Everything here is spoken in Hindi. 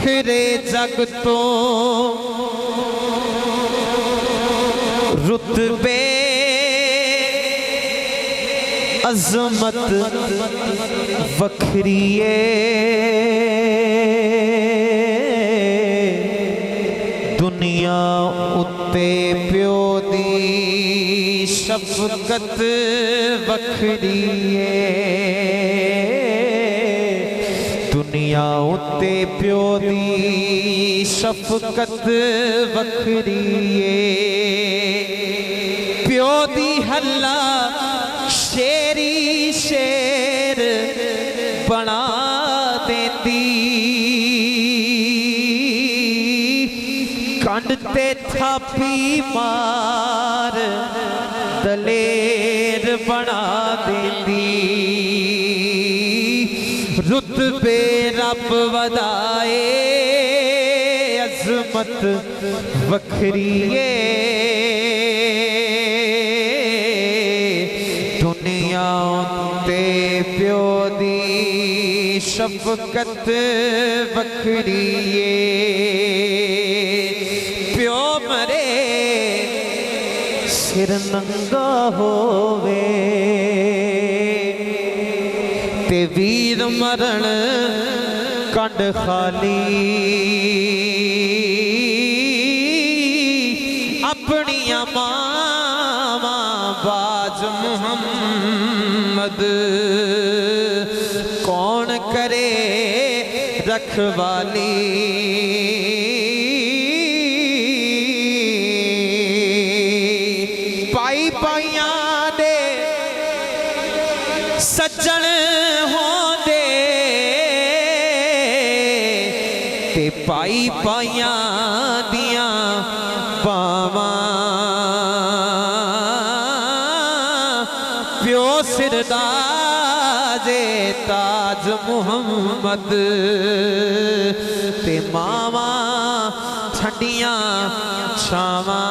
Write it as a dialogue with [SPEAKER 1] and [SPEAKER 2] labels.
[SPEAKER 1] अखरे जग तो रुतबे अजमत वखरीए दुनिया उत्ते प्यो दी शफकत वखरीए दुनिया उत्ते प्यो दी शफकत वखरीए प्यो दी हल्ला शेरी शेर बना देती कंड ते थापी मार दलेर बना देती रुतबे रब वदाए अजमत वखरीए दुनिया ते प्यो दी शफकत वखरीए प्यो मरे सिर नंगा होवे ते वीर मरण कंड खाली अपनिया मावा बाज मुहम्मद कौन करे रखवाली पाई पाइया दे सज्जन होंदे ते पाई पाइया दिया पावा प्यो सिरदाजे ताज मुहम्मद ते मावा ठंडियां छावा